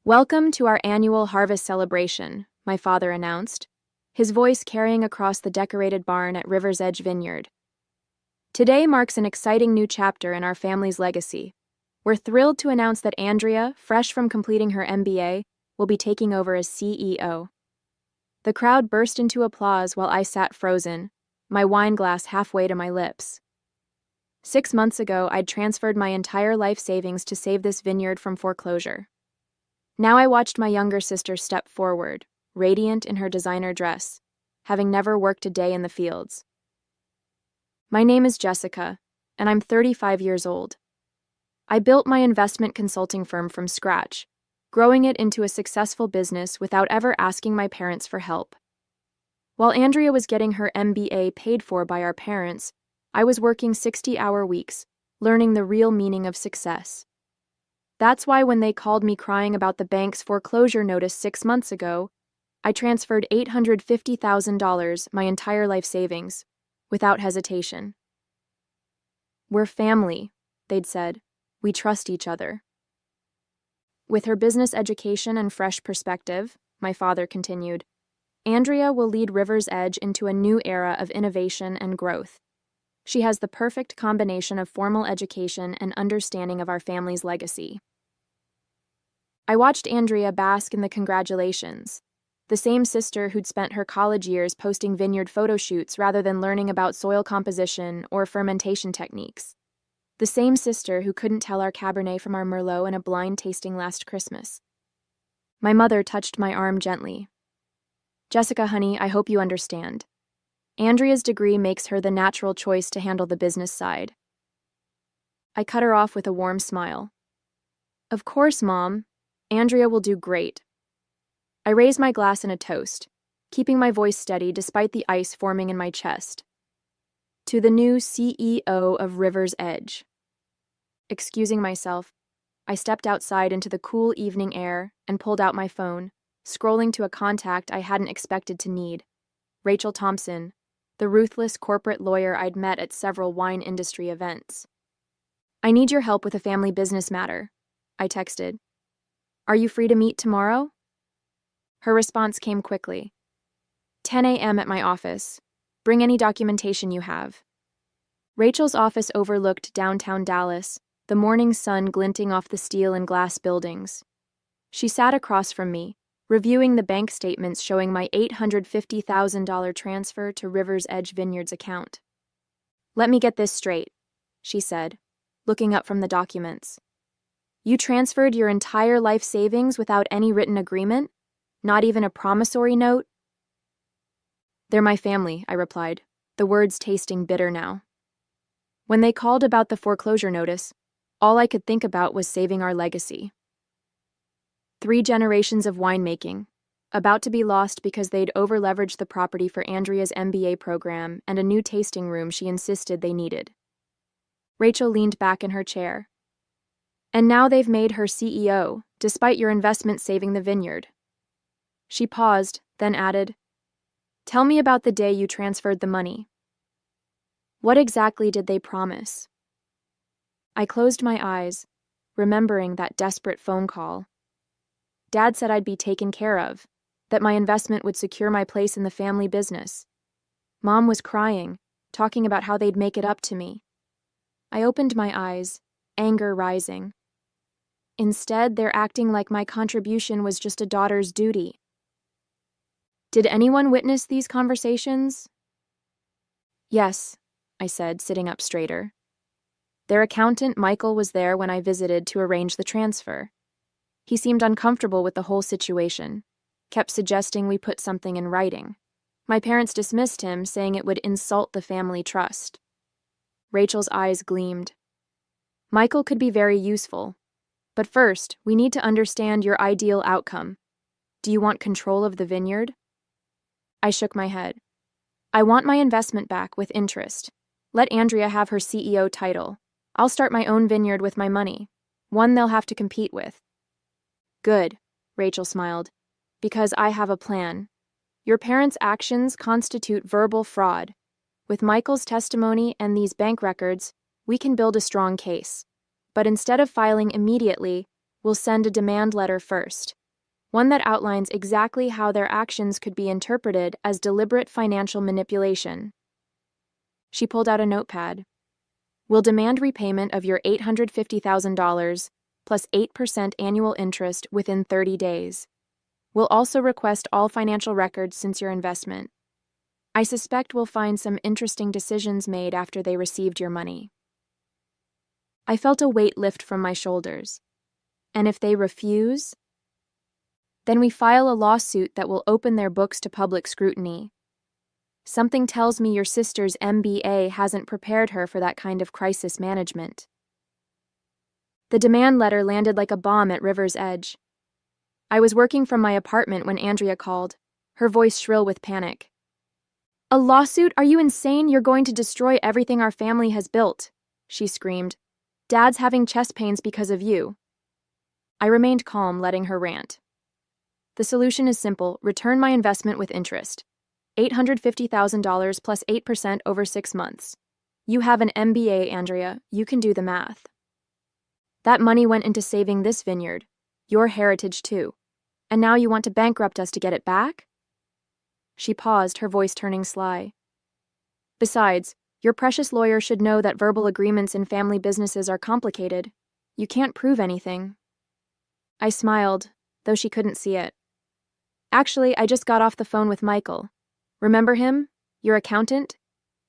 "Welcome to our annual harvest celebration," my father announced, his voice carrying across the decorated barn at River's Edge Vineyard. "Today marks an exciting new chapter in our family's legacy. We're thrilled to announce that Andrea, fresh from completing her MBA, will be taking over as CEO." The crowd burst into applause while I sat frozen, my wine glass halfway to my lips. 6 months ago, I'd transferred my entire life savings to save this vineyard from foreclosure. Now I watched my younger sister step forward, radiant in her designer dress, having never worked a day in the fields. My name is Jessica, and I'm 35 years old. I built my investment consulting firm from scratch, growing it into a successful business without ever asking my parents for help. While Andrea was getting her MBA paid for by our parents, I was working 60-hour weeks, learning the real meaning of success. That's why when they called me crying about the bank's foreclosure notice 6 months ago, I transferred $850,000, my entire life savings, without hesitation. "We're family," they'd said. "We trust each other." With her business education and fresh perspective, my father continued, Andrea will lead River's Edge into a new era of innovation and growth. She has the perfect combination of formal education and understanding of our family's legacy. I watched Andrea bask in the congratulations, the same sister who'd spent her college years posting vineyard photo shoots rather than learning about soil composition or fermentation techniques. The same sister who couldn't tell our Cabernet from our Merlot in a blind tasting last Christmas. My mother touched my arm gently. "Jessica, honey, I hope you understand. Andrea's degree makes her the natural choice to handle the business side." I cut her off with a warm smile. "Of course, Mom. Andrea will do great." I raised my glass in a toast, keeping my voice steady despite the ice forming in my chest. "To the new CEO of River's Edge." Excusing myself, I stepped outside into the cool evening air and pulled out my phone, scrolling to a contact I hadn't expected to need. Rachel Thompson, the ruthless corporate lawyer I'd met at several wine industry events. "I need your help with a family business matter," I texted. "Are you free to meet tomorrow?" Her response came quickly. "10 a.m. at my office. Bring any documentation you have." Rachel's office overlooked downtown Dallas, the morning sun glinting off the steel and glass buildings. She sat across from me, reviewing the bank statements showing my $850,000 transfer to River's Edge Vineyard's account. "Let me get this straight," she said, looking up from the documents. "You transferred your entire life savings without any written agreement? Not even a promissory note?" "They're my family," I replied, the words tasting bitter now. When they called about the foreclosure notice, all I could think about was saving our legacy. 3 generations of winemaking, about to be lost because they'd over-leveraged the property for Andrea's MBA program and a new tasting room she insisted they needed. Rachel leaned back in her chair. "And now they've made her CEO, despite your investment saving the vineyard." She paused, then added, "Tell me about the day you transferred the money. What exactly did they promise?" I closed my eyes, remembering that desperate phone call. Dad said I'd be taken care of, that my investment would secure my place in the family business. Mom was crying, talking about how they'd make it up to me. I opened my eyes, anger rising. Instead, they're acting like my contribution was just a daughter's duty. "Did anyone witness these conversations?" "Yes," I said, sitting up straighter. "Their accountant, Michael, was there when I visited to arrange the transfer. He seemed uncomfortable with the whole situation, kept suggesting we put something in writing. My parents dismissed him, saying it would insult the family trust." Rachel's eyes gleamed. "Michael could be very useful. But first, we need to understand your ideal outcome. Do you want control of the vineyard?" I shook my head. "I want my investment back with interest. Let Andrea have her CEO title. I'll start my own vineyard with my money, one they'll have to compete with." "Good," Rachel smiled, "because I have a plan. Your parents' actions constitute verbal fraud. With Michael's testimony and these bank records, we can build a strong case. But instead of filing immediately, We'll send a demand letter first, one that outlines exactly how their actions could be interpreted as deliberate financial manipulation. She pulled out a notepad. We'll demand repayment of your $850,000 plus 8% annual interest within 30 days. We'll also request all financial records since your investment. I suspect we'll find some interesting decisions made after they received your money. I felt a weight lift from my shoulders. And if they refuse? Then we file a lawsuit that will open their books to public scrutiny. Something tells me your sister's MBA hasn't prepared her for that kind of crisis management. The demand letter landed like a bomb at River's Edge. I was working from my apartment when Andrea called, her voice shrill with panic. "A lawsuit? Are you insane? You're going to destroy everything our family has built," she screamed. "Dad's having chest pains because of you." I remained calm, letting her rant. The solution is simple. Return my investment with interest. $850,000 plus 8% over 6 months. You have an MBA, Andrea. You can do the math. That money went into saving this vineyard, your heritage too. And now you want to bankrupt us to get it back? She paused, her voice turning sly. Besides, your precious lawyer should know that verbal agreements in family businesses are complicated. You can't prove anything. I smiled, though she couldn't see it. Actually, I just got off the phone with Michael. Remember him? Your accountant?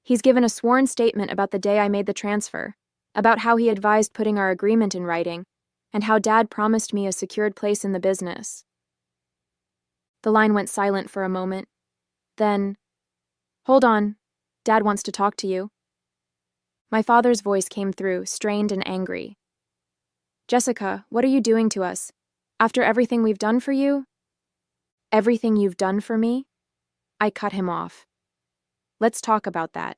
He's given a sworn statement about the day I made the transfer, about how he advised putting our agreement in writing, and how Dad promised me a secured place in the business. The line went silent for a moment. Then, "Hold on. Dad wants to talk to you." My father's voice came through, strained and angry. "Jessica, what are you doing to us? After everything we've done for you?" "Everything you've done for me?" I cut him off. "Let's talk about that.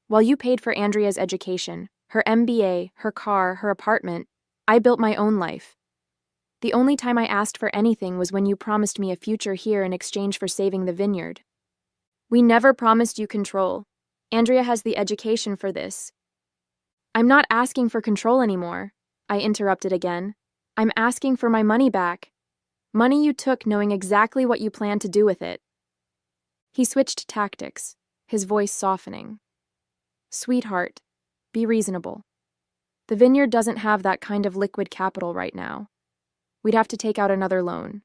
While you paid for Andrea's education, her MBA, her car, her apartment, I built my own life. The only time I asked for anything was when you promised me a future here in exchange for saving the vineyard. We never promised you control. Andrea has the education for this." "I'm not asking for control anymore," I interrupted again. "I'm asking for my money back. Money you took knowing exactly what you planned to do with it." He switched tactics, his voice softening. "Sweetheart, be reasonable. The vineyard doesn't have that kind of liquid capital right now. We'd have to take out another loan.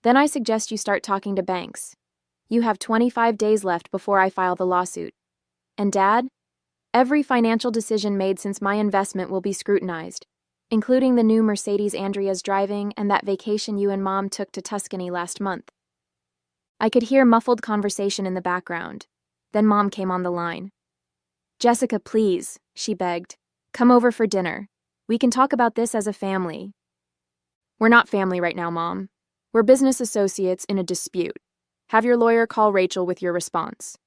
Then I suggest you start talking to banks. You have 25 days left before I file the lawsuit. And Dad, every financial decision made since my investment will be scrutinized, including the new Mercedes Andrea's driving and that vacation you and Mom took to Tuscany last month." I could hear muffled conversation in the background. Then Mom came on the line. "Jessica, please," she begged. "Come over for dinner. We can talk about this as a family." "We're not family right now, Mom. We're business associates in a dispute. Have your lawyer call Rachel with your response."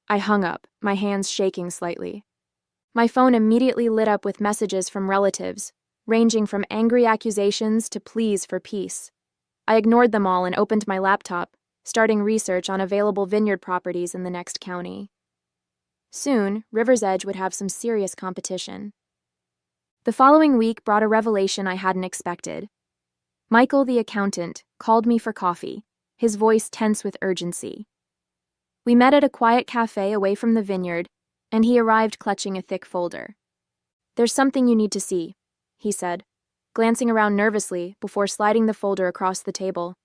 I hung up, my hands shaking slightly. My phone immediately lit up with messages from relatives, ranging from angry accusations to pleas for peace. I ignored them all and opened my laptop, starting research on available vineyard properties in the next county. Soon, River's Edge would have some serious competition. The following week brought a revelation I hadn't expected. Michael, the accountant, called me for coffee, his voice tense with urgency. We met at a quiet cafe away from the vineyard, and he arrived clutching a thick folder. "There's something you need to see," he said, glancing around nervously before sliding the folder across the table.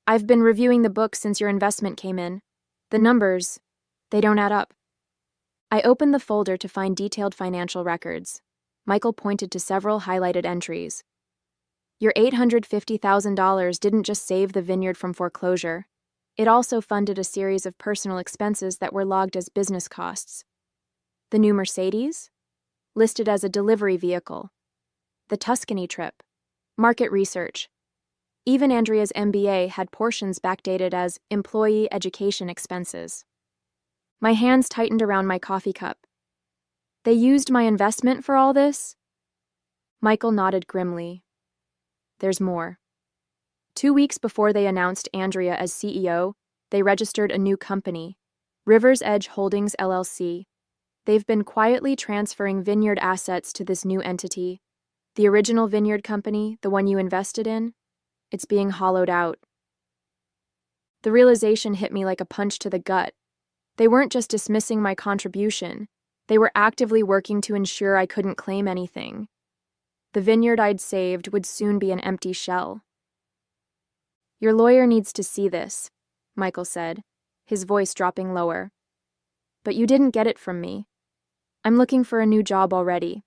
"I've been reviewing the books since your investment came in. The numbers, they don't add up." I opened the folder to find detailed financial records. Michael pointed to several highlighted entries. "Your $850,000 didn't just save the vineyard from foreclosure. It also funded a series of personal expenses that were logged as business costs. The new Mercedes? Listed as a delivery vehicle. The Tuscany trip. Market research. Even Andrea's MBA had portions backdated as employee education expenses." My hands tightened around my coffee cup. "They used my investment for all this?" Michael nodded grimly. "There's more. 2 weeks before they announced Andrea as CEO, they registered a new company, River's Edge Holdings LLC. They've been quietly transferring vineyard assets to this new entity, The original Vineyard company, the one you invested in, it's being hollowed out. The realization hit me like a punch to the gut. They weren't just dismissing my contribution, they were actively working to ensure I couldn't claim anything. The vineyard I'd saved would soon be an empty shell. Your lawyer needs to see this, Michael said, his voice dropping lower. But you didn't get it from me. I'm looking for a new job already.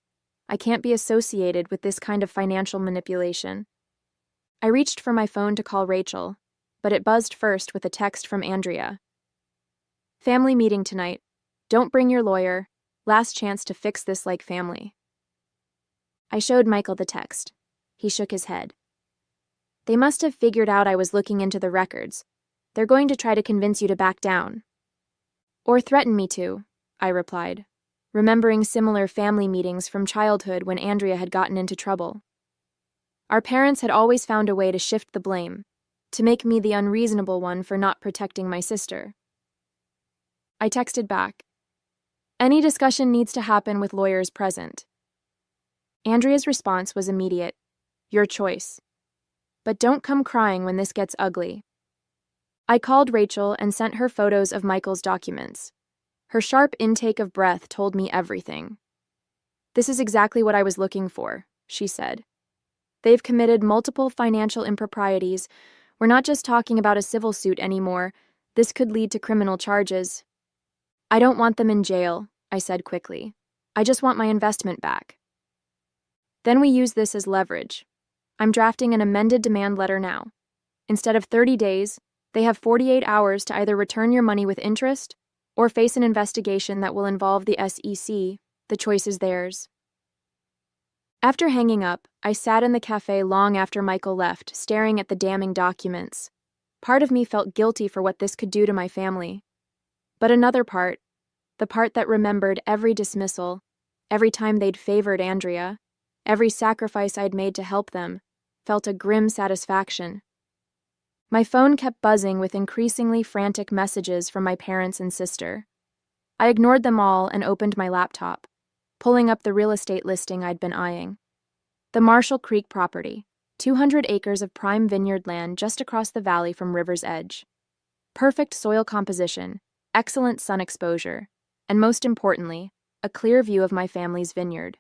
I can't be associated with this kind of financial manipulation. I reached for my phone to call Rachel, but it buzzed first with a text from Andrea. Family meeting tonight. Don't bring your lawyer. Last chance to fix this like family. I showed Michael the text. He shook his head. They must have figured out I was looking into the records. They're going to try to convince you to back down. Or threaten me to, I replied, remembering similar family meetings from childhood when Andrea had gotten into trouble. Our parents had always found a way to shift the blame, to make me the unreasonable one for not protecting my sister. I texted back. Any discussion needs to happen with lawyers present. Andrea's response was immediate. Your choice. But don't come crying when this gets ugly. I called Rachel and sent her photos of Michael's documents. Her sharp intake of breath told me everything. This is exactly what I was looking for, she said. They've committed multiple financial improprieties. We're not just talking about a civil suit anymore. This could lead to criminal charges. I don't want them in jail, I said quickly. I just want my investment back. Then we use this as leverage. I'm drafting an amended demand letter now. Instead of 30 days, they have 48 hours to either return your money with interest or face an investigation that will involve the SEC. The choice is theirs. After hanging up, I sat in the cafe long after Michael left, staring at the damning documents. Part of me felt guilty for what this could do to my family. But another part, the part that remembered every dismissal, every time they'd favored Andrea, every sacrifice I'd made to help them, felt a grim satisfaction. My phone kept buzzing with increasingly frantic messages from my parents and sister. I ignored them all and opened my laptop, pulling up the real estate listing I'd been eyeing. The Marshall Creek property, 200 acres of prime vineyard land just across the valley from River's Edge. Perfect soil composition, excellent sun exposure, and most importantly, a clear view of my family's vineyard.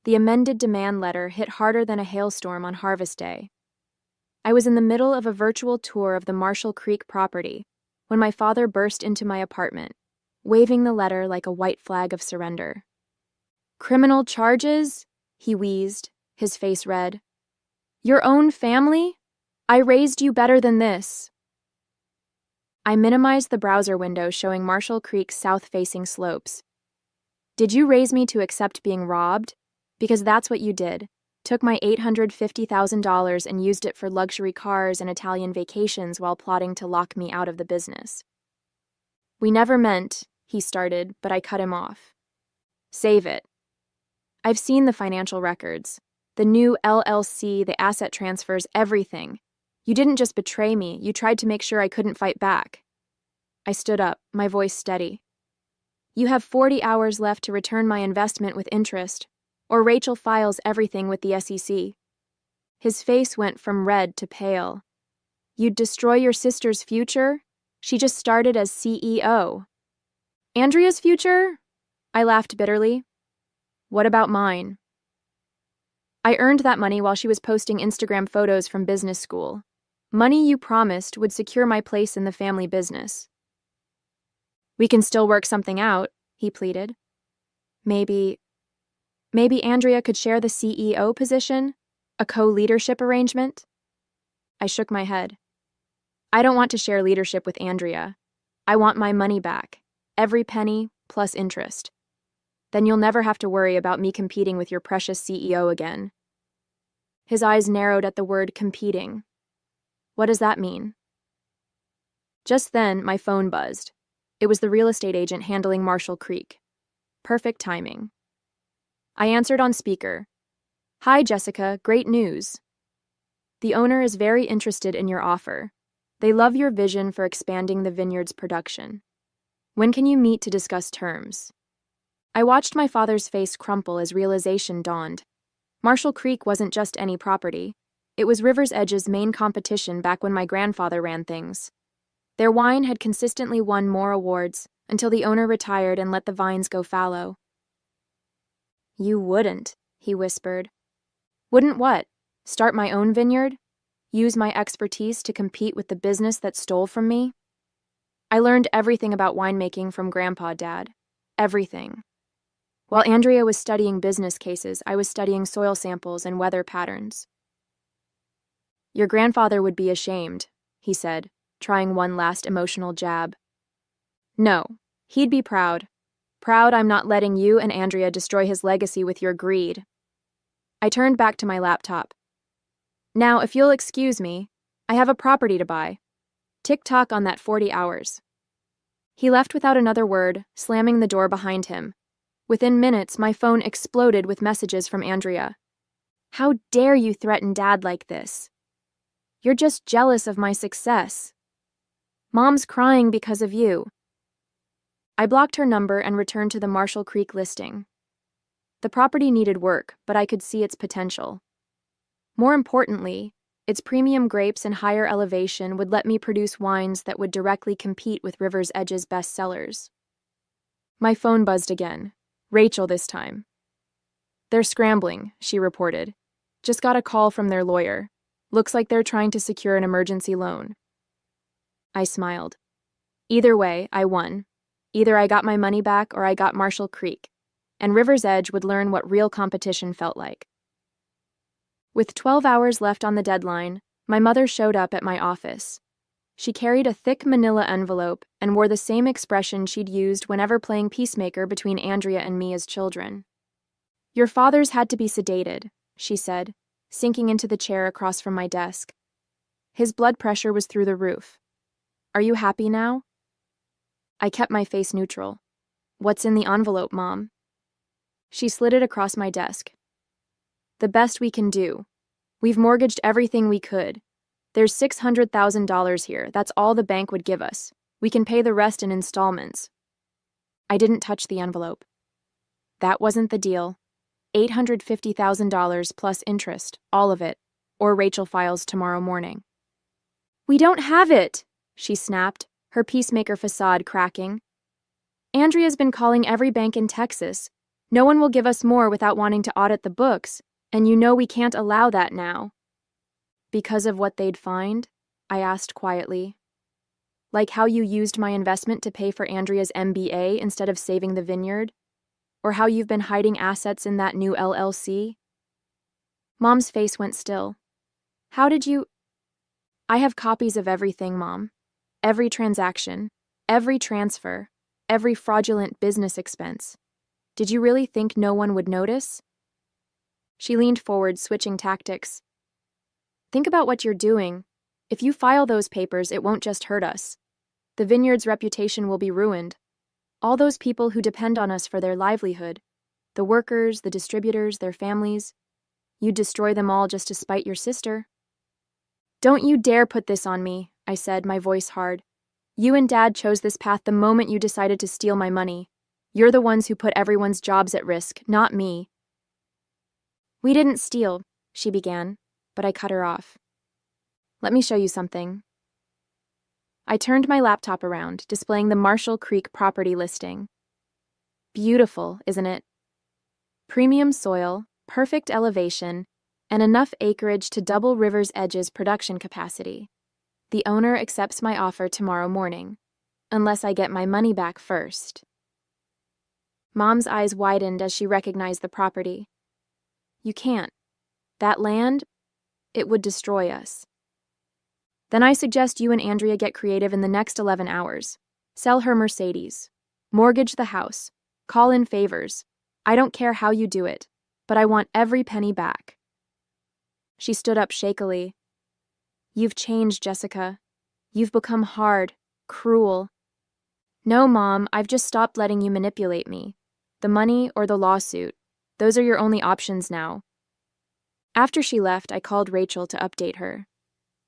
The amended demand letter hit harder than a hailstorm on harvest day. I was in the middle of a virtual tour of the Marshall Creek property when my father burst into my apartment, waving the letter like a white flag of surrender. Criminal charges? He wheezed, his face red. Your own family? I raised you better than this. I minimized the browser window showing Marshall Creek's south-facing slopes. Did you raise me to accept being robbed? Because that's what you did. Took my $850,000 and used it for luxury cars and Italian vacations while plotting to lock me out of the business. We never meant, he started, but I cut him off. Save it. I've seen the financial records. The new LLC, the asset transfers, everything. You didn't just betray me, you tried to make sure I couldn't fight back. I stood up, my voice steady. You have 40 hours left to return my investment with interest, or Rachel files everything with the SEC. His face went from red to pale. You'd destroy your sister's future? She just started as CEO. Andrea's future? I laughed bitterly. What about mine? I earned that money while she was posting Instagram photos from business school. Money you promised would secure my place in the family business. We can still work something out, he pleaded. Maybe Andrea could share the CEO position? A co-leadership arrangement? I shook my head. I don't want to share leadership with Andrea. I want my money back. Every penny, plus interest. Then you'll never have to worry about me competing with your precious CEO again. His eyes narrowed at the word competing. What does that mean? Just then, my phone buzzed. It was the real estate agent handling Marshall Creek. Perfect timing. I answered on speaker. Hi, Jessica, great news. The owner is very interested in your offer. They love your vision for expanding the vineyard's production. When can you meet to discuss terms? I watched my father's face crumple as realization dawned. Marshall Creek wasn't just any property. It was River's Edge's main competition back when my grandfather ran things. Their wine had consistently won more awards until the owner retired and let the vines go fallow. "You wouldn't," he whispered. "Wouldn't what? Start my own vineyard? Use my expertise to compete with the business that stole from me?" I learned everything about winemaking from Grandpa, Dad. Everything. While Andrea was studying business cases, I was studying soil samples and weather patterns. "Your grandfather would be ashamed," he said, trying one last emotional jab. "No, he'd be proud. Proud I'm not letting you and Andrea destroy his legacy with your greed." I turned back to my laptop. "Now, if you'll excuse me, I have a property to buy. Tick-tock on that 40 hours. He left without another word, slamming the door behind him. Within minutes, my phone exploded with messages from Andrea. "How dare you threaten Dad like this? You're just jealous of my success. Mom's crying because of you." I blocked her number and returned to the Marshall Creek listing. The property needed work, but I could see its potential. More importantly, its premium grapes and higher elevation would let me produce wines that would directly compete with River's Edge's best sellers. My phone buzzed again. Rachel this time. "They're scrambling," she reported. "Just got a call from their lawyer. Looks like they're trying to secure an emergency loan." I smiled. Either way, I won. Either I got my money back or I got Marshall Creek, and River's Edge would learn what real competition felt like. With 12 hours left on the deadline, my mother showed up at my office. She carried a thick manila envelope and wore the same expression she'd used whenever playing peacemaker between Andrea and me as children. "Your father's had to be sedated," she said, sinking into the chair across from my desk. "His blood pressure was through the roof. Are you happy now?" I kept my face neutral. "What's in the envelope, Mom?" She slid it across my desk. "The best we can do. We've mortgaged everything we could. There's $600,000 here. That's all the bank would give us. We can pay the rest in installments." I didn't touch the envelope. That wasn't the deal. $850,000 plus interest, all of it, or Rachel files tomorrow morning. "We don't have it," she snapped, her peacemaker facade cracking. "Andrea's been calling every bank in Texas. No one will give us more without wanting to audit the books, and you know we can't allow that now." "Because of what they'd find?" I asked quietly. "Like how you used my investment to pay for Andrea's MBA instead of saving the vineyard? Or how you've been hiding assets in that new LLC?" Mom's face went still. "How did you—" "I have copies of everything, Mom. Every transaction, every transfer, every fraudulent business expense. Did you really think no one would notice?" She leaned forward, switching tactics. "Think about what you're doing. If you file those papers, it won't just hurt us. The vineyard's reputation will be ruined. All those people who depend on us for their livelihood, the workers, the distributors, their families, you'd destroy them all just to spite your sister." "Don't you dare put this on me," I said, my voice hard. "You and Dad chose this path the moment you decided to steal my money. You're the ones who put everyone's jobs at risk, not me." "We didn't steal," she began, but I cut her off. "Let me show you something." I turned my laptop around, displaying the Marshall Creek property listing. Beautiful, isn't it? Premium soil, perfect elevation, and enough acreage to double River's Edge's production capacity. The owner accepts my offer tomorrow morning, unless I get my money back first. Mom's eyes widened as she recognized the property. "You can't. That land, it would destroy us." "Then I suggest you and Andrea get creative in the next 11 hours. Sell her Mercedes. Mortgage the house. Call in favors. I don't care how you do it, but I want every penny back." She stood up shakily. "You've changed, Jessica. You've become hard, cruel." "No, Mom, I've just stopped letting you manipulate me. The money or the lawsuit, those are your only options now." After she left, I called Rachel to update her.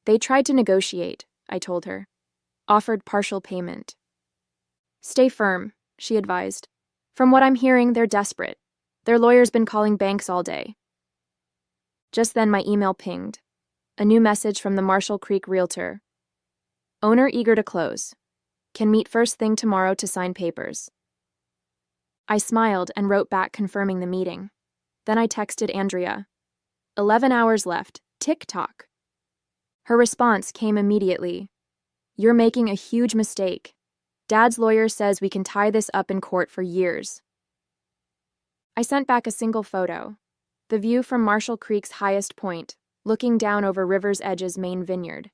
"They tried to negotiate," I told her. "Offered partial payment." "Stay firm," she advised. "From what I'm hearing, they're desperate. Their lawyer's been calling banks all day." Just then my email pinged. A new message from the Marshall Creek realtor. Owner eager to close. Can meet first thing tomorrow to sign papers. I smiled and wrote back confirming the meeting. Then I texted Andrea. 11 hours left. Tick-tock. Her response came immediately. You're making a huge mistake. Dad's lawyer says we can tie this up in court for years. I sent back a single photo. The view from Marshall Creek's highest point, looking down over River's Edge's main vineyard.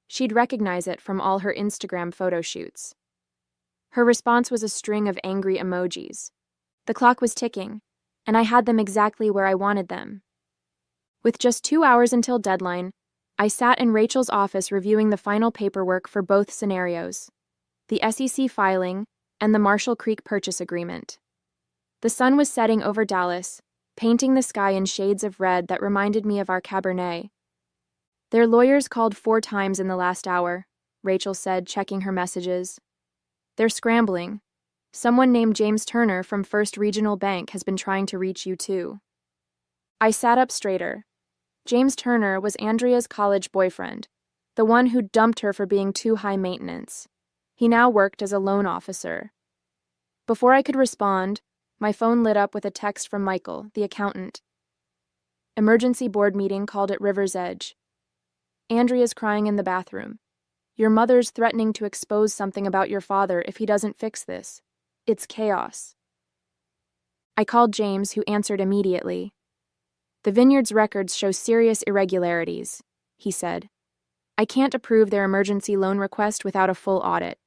She'd recognize it from all her Instagram photo shoots. Her response was a string of angry emojis. The clock was ticking, and I had them exactly where I wanted them. With just 2 hours until deadline, I sat in Rachel's office reviewing the final paperwork for both scenarios, the SEC filing and the Marshall Creek purchase agreement. The sun was setting over Dallas, painting the sky in shades of red that reminded me of our Cabernet. Their lawyers called 4 times in the last hour, Rachel said, checking her messages. They're scrambling. Someone named James Turner from First Regional Bank has been trying to reach you too. I sat up straighter. James Turner was Andrea's college boyfriend, the one who dumped her for being too high maintenance. He now worked as a loan officer. Before I could respond, my phone lit up with a text from Michael, the accountant. Emergency board meeting called at River's Edge. Andrea's crying in the bathroom. Your mother's threatening to expose something about your father if he doesn't fix this. It's chaos. I called James, who answered immediately. The Vineyard's records show serious irregularities, he said. I can't approve their emergency loan request without a full audit.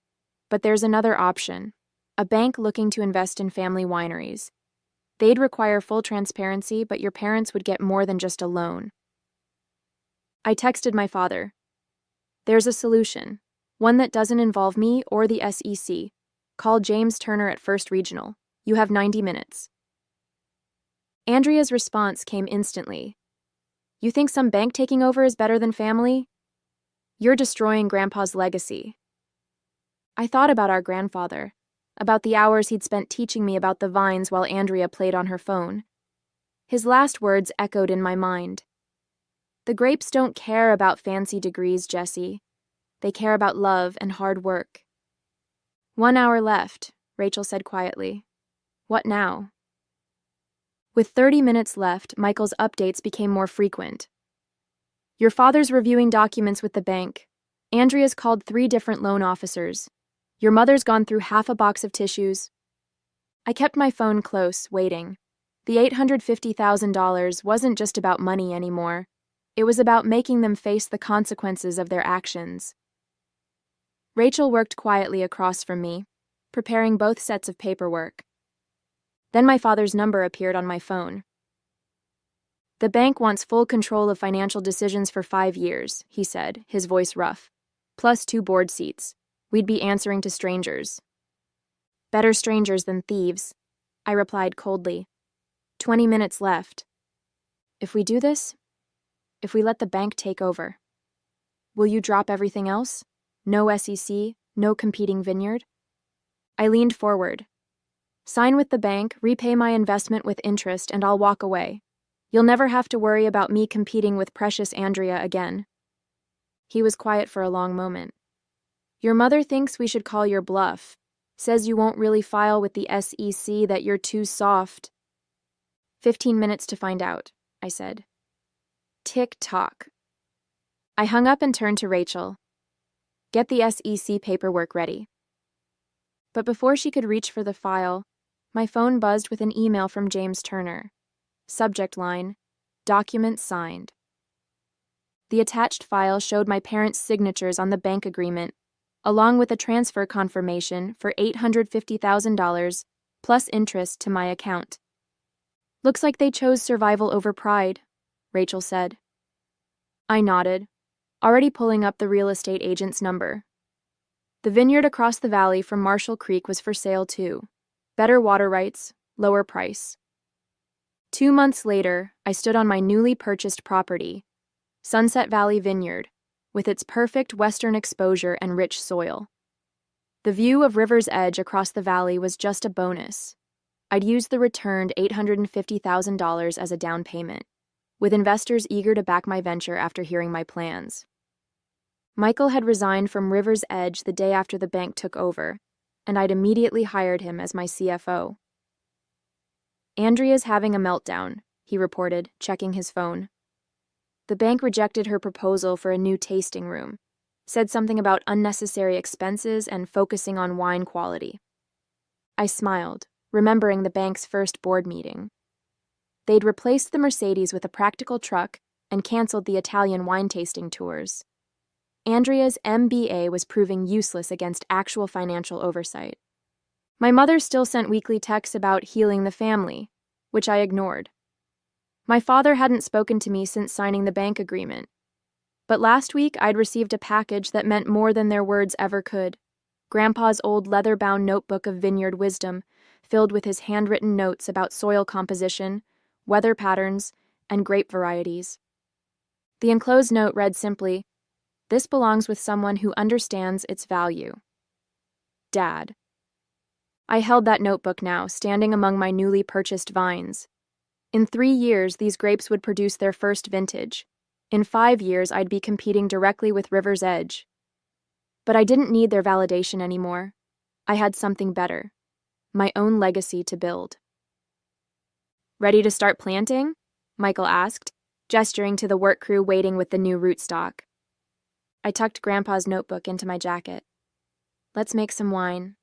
But there's another option. A bank looking to invest in family wineries. They'd require full transparency, but your parents would get more than just a loan. I texted my father. There's a solution, one that doesn't involve me or the SEC. Call James Turner at First Regional. You have 90 minutes. Andrea's response came instantly. You think some bank taking over is better than family? You're destroying Grandpa's legacy. I thought about our grandfather, about the hours he'd spent teaching me about the vines while Andrea played on her phone. His last words echoed in my mind. The grapes don't care about fancy degrees, Jesse. They care about love and hard work. 1 hour left, Rachel said quietly. What now? With 30 minutes left, Michael's updates became more frequent. Your father's reviewing documents with the bank. Andrea's called 3 different loan officers. Your mother's gone through half a box of tissues. I kept my phone close, waiting. The $850,000 wasn't just about money anymore. It was about making them face the consequences of their actions. Rachel worked quietly across from me, preparing both sets of paperwork. Then my father's number appeared on my phone. The bank wants full control of financial decisions for 5 years, he said, his voice rough. Plus 2 board seats. We'd be answering to strangers. Better strangers than thieves, I replied coldly. 20 minutes left. If we do this, if we let the bank take over, will you drop everything else? No SEC, no competing Vineyard? I leaned forward. Sign with the bank, repay my investment with interest, and I'll walk away. You'll never have to worry about me competing with precious Andrea again. He was quiet for a long moment. Your mother thinks we should call your bluff. Says you won't really file with the SEC, that you're too soft. 15 minutes to find out, I said. Tick-tock. I hung up and turned to Rachel. Get the SEC paperwork ready. But before she could reach for the file, my phone buzzed with an email from James Turner. Subject line, document signed. The attached file showed my parents' signatures on the bank agreement, along with a transfer confirmation for $850,000 plus interest to my account. Looks like they chose survival over pride, Rachel said. I nodded, already pulling up the real estate agent's number. The vineyard across the valley from Marshall Creek was for sale too. Better water rights, lower price. 2 months later, I stood on my newly purchased property, Sunset Valley Vineyard, with its perfect western exposure and rich soil. The view of River's Edge across the valley was just a bonus. I'd used the returned $850,000 as a down payment. with investors eager to back my venture after hearing my plans. Michael had resigned from River's Edge the day after the bank took over, and I'd immediately hired him as my CFO. "Andrea's having a meltdown," he reported, checking his phone. "The bank rejected her proposal for a new tasting room, said something about unnecessary expenses and focusing on wine quality." I smiled, remembering the bank's first board meeting. They'd replaced the Mercedes with a practical truck and canceled the Italian wine tasting tours. Andrea's MBA was proving useless against actual financial oversight. My mother still sent weekly texts about healing the family, which I ignored. My father hadn't spoken to me since signing the bank agreement. But last week I'd received a package that meant more than their words ever could. Grandpa's old leather-bound notebook of Vineyard wisdom, filled with his handwritten notes about soil composition, weather patterns, and grape varieties. The enclosed note read simply, "This belongs with someone who understands its value. Dad." I held that notebook now, standing among my newly purchased vines. In 3 years, these grapes would produce their first vintage. In 5 years, I'd be competing directly with River's Edge. But I didn't need their validation anymore. I had something better, my own legacy to build. "Ready to start planting?" Michael asked, gesturing to the work crew waiting with the new rootstock. I tucked Grandpa's notebook into my jacket. "Let's make some wine,"